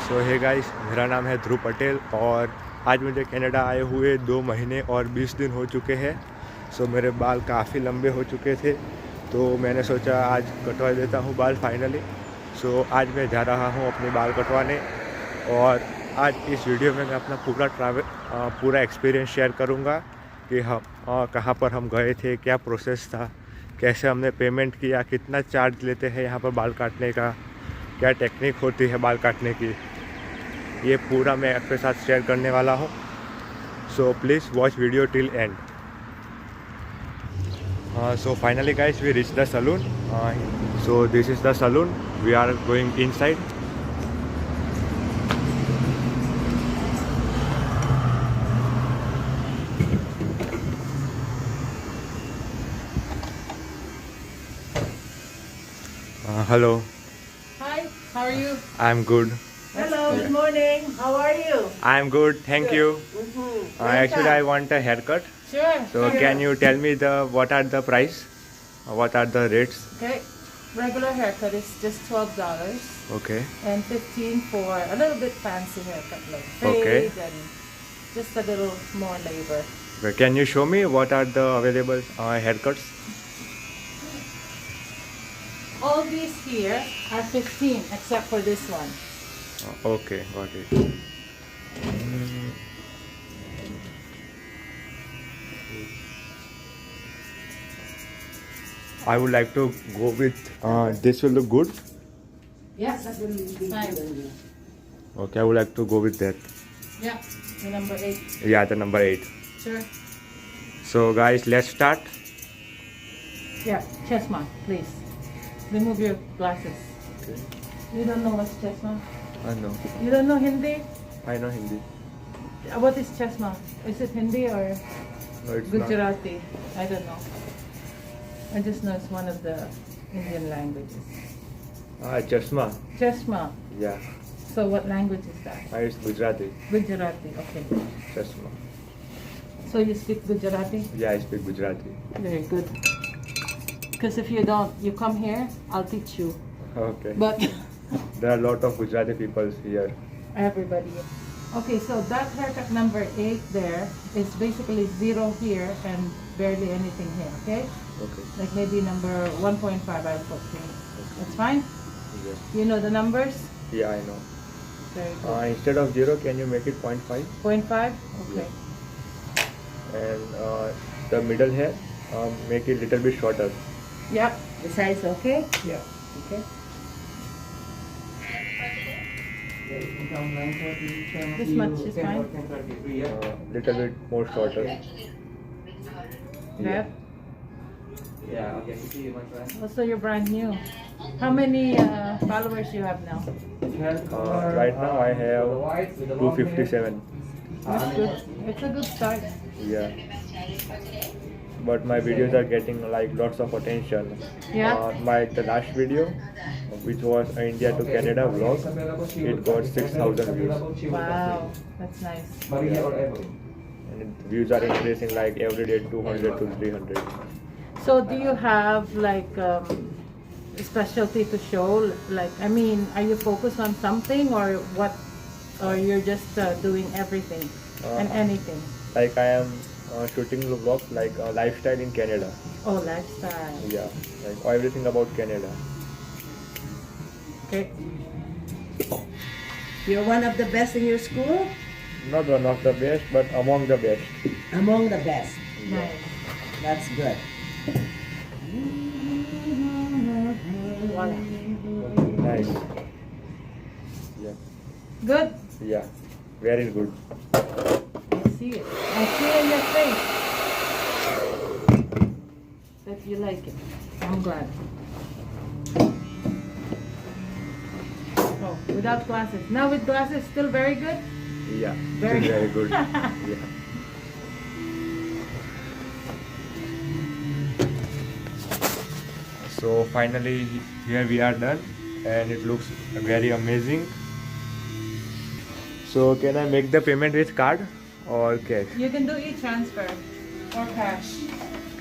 सो hey guys, मेरा नाम है ध्रुव पटेल और आज मुझे कनाडा आए हुए 2 महीने और 20 दिन हो चुके हैं। सो मेरे बाल काफ़ी लंबे हो चुके थे तो मैंने सोचा आज कटवा देता हूँ बाल फाइनली। सो आज मैं जा रहा हूँ अपने बाल कटवाने और आज इस वीडियो में मैं अपना पूरा एक्सपीरियंस शेयर करूँगा कि हम कहाँ पर हम गए थे, क्या प्रोसेस था, कैसे हमने पेमेंट किया, कितना चार्ज लेते हैं यहाँ पर बाल काटने का, क्या टेक्निक होती है बाल काटने की, ये पूरा मैं आपके साथ शेयर करने वाला हूँ। So please watch video till and. So finally guys, we reached the saloon. So this is the saloon. We are going inside. Hello. Hi, how are you? I'm good. Hello, good morning. How are you? I'm good. Thank you. Actually, I want a haircut. Sure. So can you tell me what are the price? What are the rates? Okay, regular haircut is just $12 Okay. and $15 for a little bit fancy haircut like fade Okay. and just a little more labor. Okay, can you show me what are the available haircuts? All these here are 15 except for this one. Okay, got it. I would like to go with this will look good. Yes, that will be fine. Okay, I would like to go with that. Yeah, the number 8. Yeah, the number 8. Sure. So guys, let's start. Yeah, chestnut, please. Remove your glasses. Okay. You don't know what's chestnut? I know. You don't know Hindi? I know Hindi. What is chestnut? Is it Hindi or No, it's Gujarati? I don't know. I just know it's one of the Indian languages. not. Chashma. Cheshma. Yeah. So what language is that? It's Gujarati. Gujarati. Okay. Chashma. So you speak Gujarati? Yeah, I speak Gujarati. Very good. Because if you don't, you come here, I'll teach you. Okay. But There are a lot of Gujarati people here. everybody. Okay, so that haircut number 8 there is basically 0 here and barely anything here, okay? Okay. Like maybe number 1.5 I put here. That's fine? Yes. You know the numbers? Yeah, I know. Very good. Instead of 0, can you make it 0.5? 0.5? Okay. And the middle hair, make it little bit shorter. Yep. The size okay? Yeah. Okay. This much is fine? Little bit more shorter. Yeah. Yeah, okay, see you, my friend. Also, you're brand new. How many followers you have now? Right now I have 257. That's good. It's a good start. Yeah. But my videos are getting like lots of attention. Yeah. The last video, which was India to Canada vlog, it got 6,000 views. Wow. That's nice. Maria or Evelyn? And views are increasing like every day 200 to 300. So, do you have like a specialty to show? Like, I mean, are you focused on something or what? Or you're just doing everything and anything? Like I am shooting vlogs like lifestyle in Canada. Oh, lifestyle. Yeah, like everything about Canada. Okay. You're one of the best in your school? Not one of the best, but among the best. Among the best. Nice. That's good. Voila. Nice. Yeah, Good. yeah, very good. I see it. I see it in your face that you like it. I'm glad. Oh, without glasses. Now with glasses, still very good? Yeah, Very very good. Yeah. So finally here we are done and it looks very amazing. So can I make the payment with card or cash? You can do e-transfer or cash.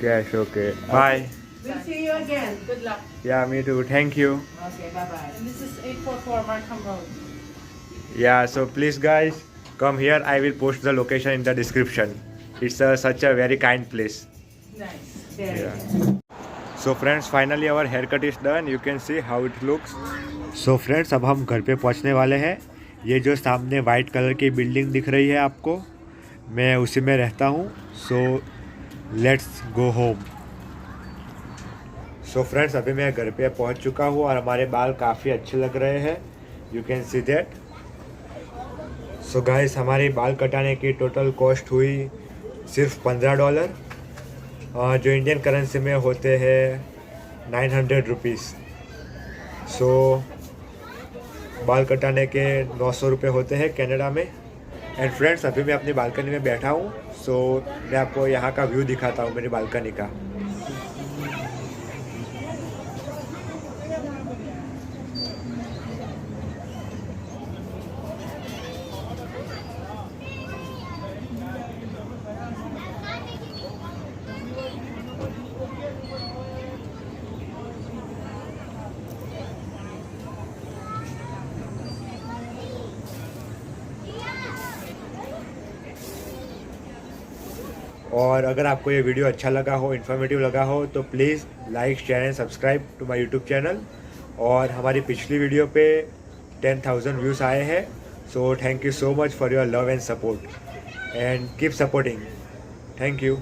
Cash, okay. Bye. We'll see you again. Good luck. Yeah, me too. Thank you. Okay, bye-bye. And this is 844 Markham Road. Yeah, so please guys, come here. I will post the location in the description. It's such a very kind place. Nice. Very Yeah. nice. So friends, finally our haircut is done. You can see how it looks. So friends, अब हम घर पे पहुंचने वाले हैं. ये जो सामने वाइट कलर की बिल्डिंग दिख रही है आपको, मैं उसी में रहता हूँ. So let's go home. So friends, अभी मैं घर पे पहुंच चुका हूँ और हमारे बाल काफ़ी अच्छे लग रहे हैं. You can see that. So guys, हमारे बाल कटाने की टोटल कॉस्ट हुई सिर्फ $15, जो इंडियन करेंसी में होते हैं 900 रुपीज़. सो बाल कटाने के 900 रुपये होते हैं कनाडा में. एंड फ्रेंड्स, अभी मैं अपनी बालकनी में बैठा हूँ. सो मैं आपको यहाँ का व्यू दिखाता हूँ, मेरी बालकनी का. और अगर आपको ये वीडियो अच्छा लगा हो, इन्फॉर्मेटिव लगा हो, तो please like, share and subscribe to my YouTube channel. और हमारी पिछली वीडियो पे 10,000 व्यूज़ आए हैं. So thank you so much for your love and support, and keep supporting. Thank you.